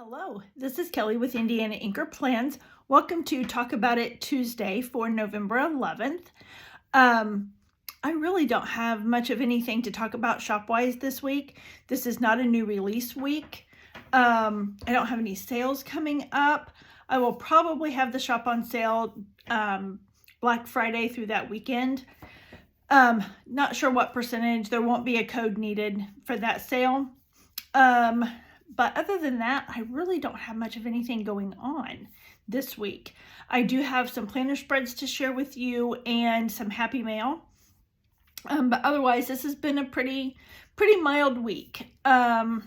Hello, this is Kelly with Indiana Inker Plans. Welcome to Talk About It Tuesday for November 11th. I really don't have much of anything to talk about shop-wise this week. This is not a new release week. I don't have any sales coming up. I will probably have the shop on sale Black Friday through that weekend. Not sure what percentage. There won't be a code needed for that sale. But other than that, I really don't have much of anything going on this week. I do have some planner spreads to share with you and some happy mail. But otherwise, this has been a pretty mild week. I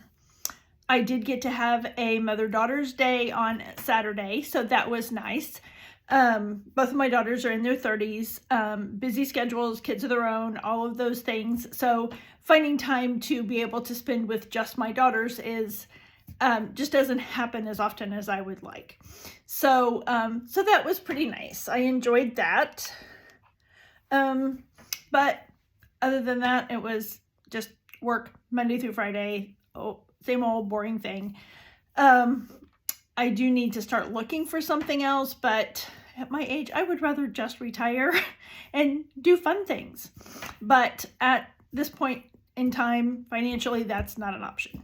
did get to have a Mother-Daughter's Day on Saturday, so that was nice. Both of my daughters are in their 30s, busy schedules, kids of their own, all of those things. So finding time to be able to spend with just my daughters is just doesn't happen as often as I would like. So that was pretty nice. I enjoyed that. But other than that, it was just work Monday through Friday. Oh, same old boring thing. I do need to start looking for something else, but at my age, I would rather just retire and do fun things. But at this point in time, financially, that's not an option.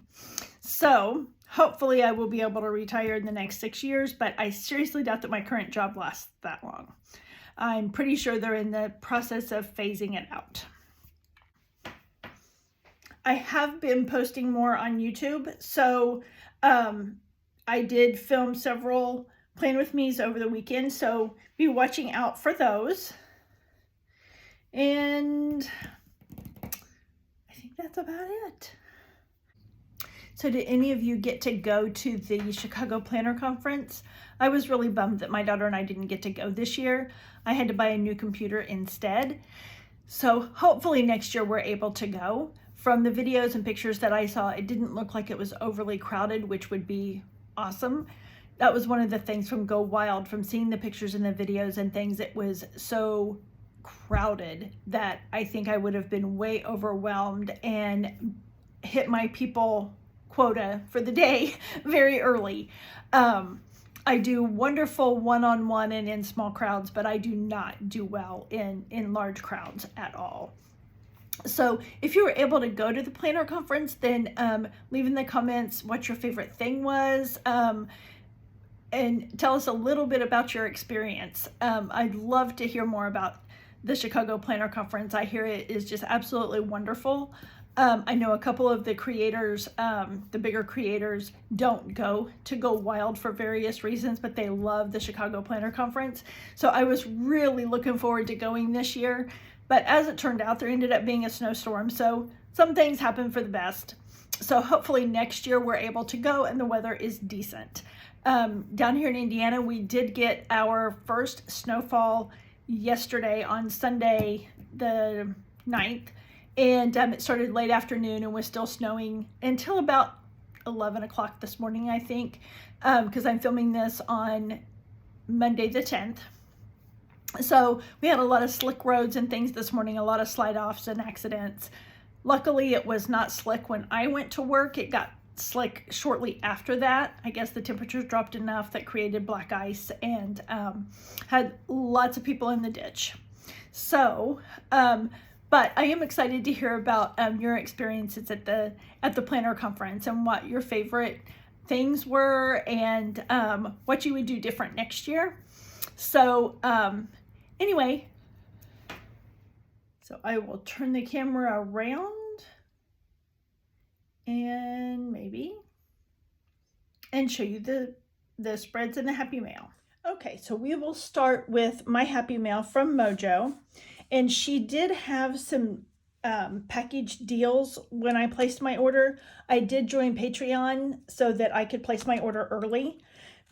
So hopefully I will be able to retire in the next 6 years, but I seriously doubt that my current job lasts that long. I'm pretty sure they're in the process of phasing it out. I have been posting more on YouTube, so I did film several Plan With Me's over the weekend, so be watching out for those. And I think that's about it. So did any of you get to go to the Chicago Planner Conference? I was really bummed that my daughter and I didn't get to go this year. I had to buy a new computer instead. So hopefully next year we're able to go. From the videos and pictures that I saw, it didn't look like it was overly crowded, which would be awesome. That was one of the things from Go Wild, from seeing the pictures and the videos and things. It was so crowded that I think I would have been way overwhelmed and hit my people quota for the day very early. I do wonderful one-on-one and in small crowds, but I do not do well in large crowds at all. So if you were able to go to the planner conference, then leave in the comments what your favorite thing was, and tell us a little bit about your experience. I'd love to hear more about the Chicago Planner Conference. I hear it is just absolutely wonderful. I know a couple of the creators, the bigger creators, don't go to Go Wild for various reasons, but they love the Chicago Planner Conference. So I was really looking forward to going this year. But as it turned out, there ended up being a snowstorm. So some things happen for the best. So hopefully next year we're able to go and the weather is decent. Down here in Indiana, we did get our first snowfall yesterday on Sunday the 9th. And it started late afternoon and was still snowing until about 11 o'clock this morning, I think, because I'm filming this on Monday the 10th. So we had a lot of slick roads and things this morning, a lot of slide-offs and accidents. Luckily, it was not slick when I went to work. It got slick shortly after that. I guess the temperatures dropped enough that created black ice and had lots of people in the ditch. So, but I am excited to hear about your experiences at the planner conference and what your favorite things were and what you would do different next year. So anyway, so I will turn the camera around and show you the spreads and the happy mail. Okay, so we will start with my happy mail from Mojo. And she did have some package deals when I placed my order. I did join Patreon so that I could place my order early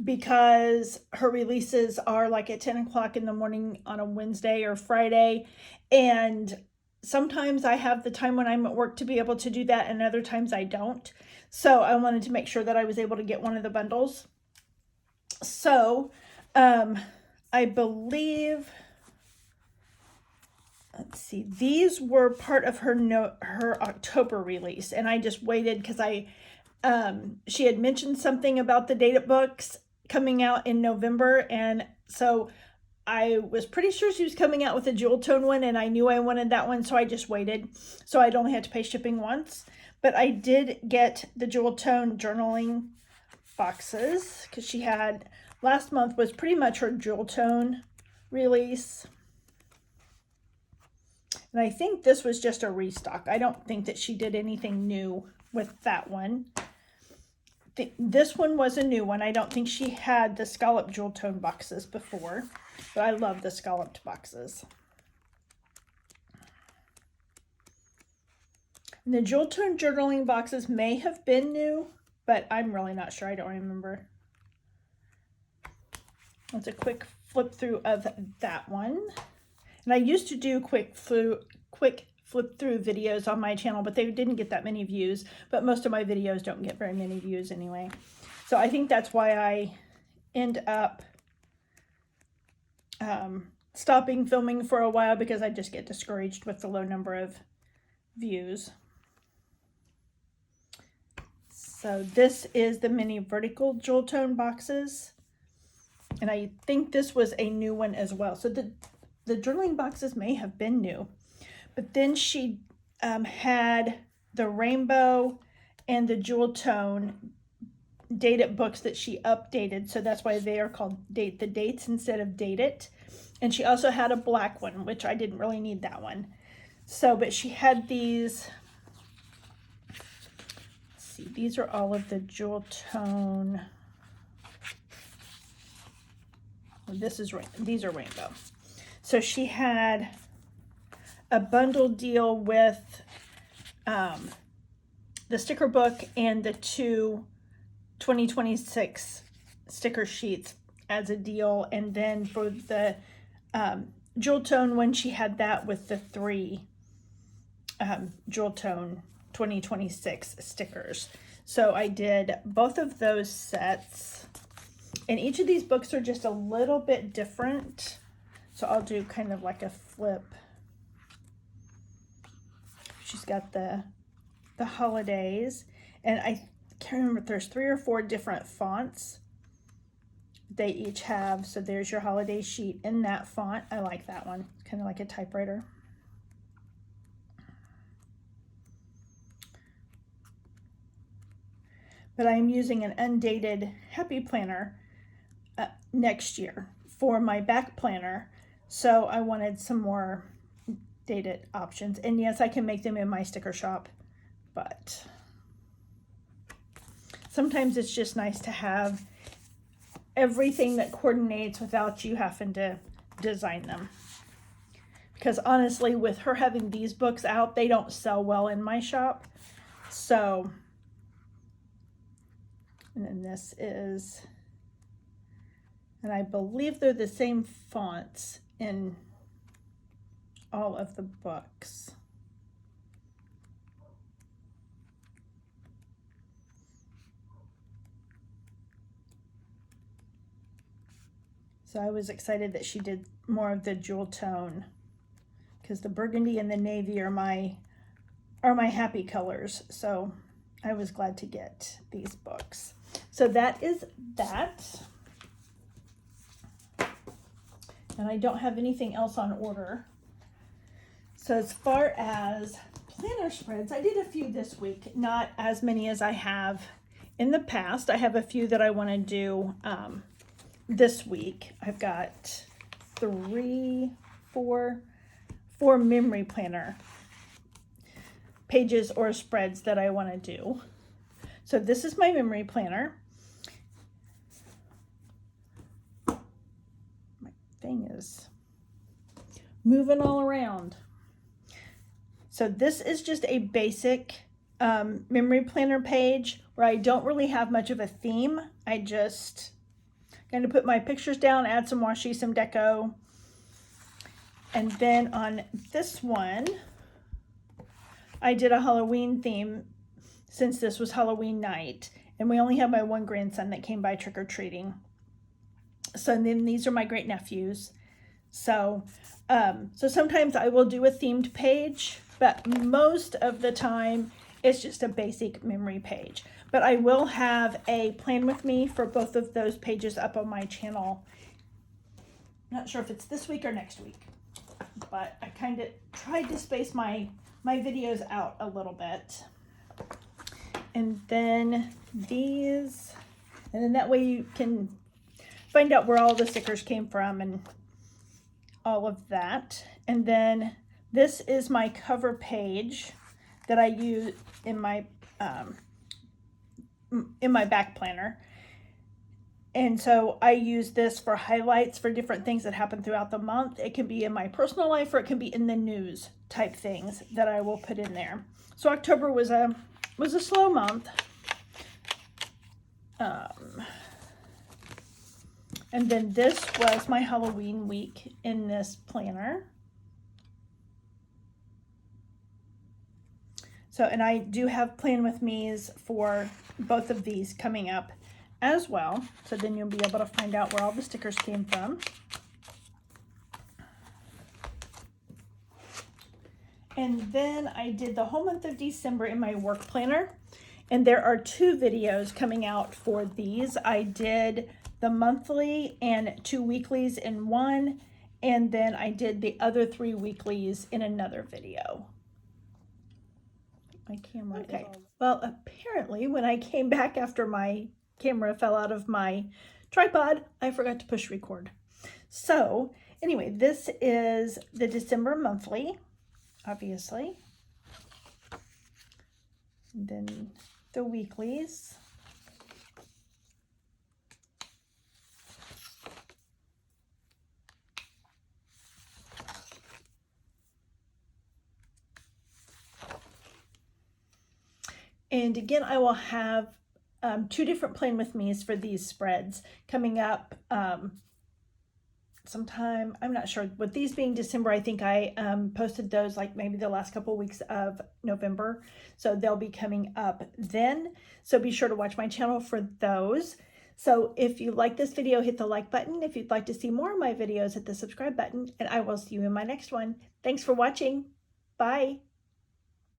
because her releases are like at 10 o'clock in the morning on a Wednesday or Friday. And sometimes I have the time when I'm at work to be able to do that, and other times I don't. So I wanted to make sure that I was able to get one of the bundles. So I believe, let's see, these were part of her October release, and I just waited because I she had mentioned something about the Date It books coming out in November, and so I was pretty sure she was coming out with a jewel tone one, and I knew I wanted that one, so I just waited. So I'd only had to pay shipping once. But I did get the jewel tone journaling boxes because she had, last month was pretty much her jewel tone release. And I think this was just a restock. I don't think that she did anything new with that one. This one was a new one. I don't think she had the scallop jewel tone boxes before, but I love the scalloped boxes. And the jewel tone journaling boxes may have been new, but I'm really not sure. I don't remember. That's a quick flip through of that one. And I used to do quick flip through videos on my channel, but they didn't get that many views. But most of my videos don't get very many views anyway. So I think that's why I end up stopping filming for a while, because I just get discouraged with the low number of views. So this is the mini vertical jewel tone boxes. And I think this was a new one as well. So the journaling boxes may have been new. But then she had the rainbow and the jewel tone Date It books that she updated. So that's why they are called the dates instead of Date It. And she also had a black one, which I didn't really need that one. So, but she had these. Let's see, these are all of the jewel tone. These are rainbow. So she had a bundle deal with the sticker book and the two 2026 sticker sheets as a deal. And then for the jewel tone one, she had that with the 3 jewel tone 2026 stickers. So I did both of those sets. And each of these books are just a little bit different. So I'll do kind of like a flip. She's got the holidays, and I can't remember if there's 3 or 4 different fonts they each have. So there's your holiday sheet in that font. I like that one. It's kind of like a typewriter. But I'm using an undated Happy Planner next year for my back planner. So I wanted some more dated options. And yes, I can make them in my sticker shop, but sometimes it's just nice to have everything that coordinates without you having to design them. Because honestly, with her having these books out, they don't sell well in my shop. So, and then this is, and I believe they're the same fonts in all of the books. So I was excited that she did more of the jewel tone, because the burgundy and the navy are my happy colors. So I was glad to get these books. So that is that. And I don't have anything else on order. So as far as planner spreads, I did a few this week, not as many as I have in the past. I have a few that I want to do this week. I've got 4 memory planner pages or spreads that I want to do. So this is my memory planner. My thing is moving all around. So this is just a basic memory planner page where I don't really have much of a theme. I just kind of put my pictures down, add some washi, some deco. And then on this one, I did a Halloween theme since this was Halloween night. And we only have my one grandson that came by trick-or-treating. So then these are my great nephews. So sometimes I will do a themed page, but most of the time It's just a basic memory page. But I will have a plan with me for both of those pages up on my channel. Not sure if it's this week or next week, but I kind of tried to space my videos out a little bit. And then these, and then that way you can find out where all the stickers came from and all of that. And then this is my cover page that I use in my back planner. And so I use this for highlights for different things that happen throughout the month. It can be in my personal life, or it can be in the news type things that I will put in there. So October was a slow month. And then this was my Halloween week in this planner. So, and I do have plan with me's for both of these coming up as well. So then you'll be able to find out where all the stickers came from. And then I did the whole month of December in my work planner. And there are 2 videos coming out for these. I did the monthly and 2 weeklies in one, and then I did the other 3 weeklies in another video. My camera. Okay. Well, apparently when I came back after my camera fell out of my tripod, I forgot to push record. So anyway, this is the December monthly, obviously. And then the weeklies. And again, I will have 2 different plan with me's for these spreads coming up sometime. I'm not sure. With these being December, I think I posted those like maybe the last couple of weeks of November. So they'll be coming up then. So be sure to watch my channel for those. So if you like this video, hit the like button. If you'd like to see more of my videos, hit the subscribe button, and I will see you in my next one. Thanks for watching. Bye.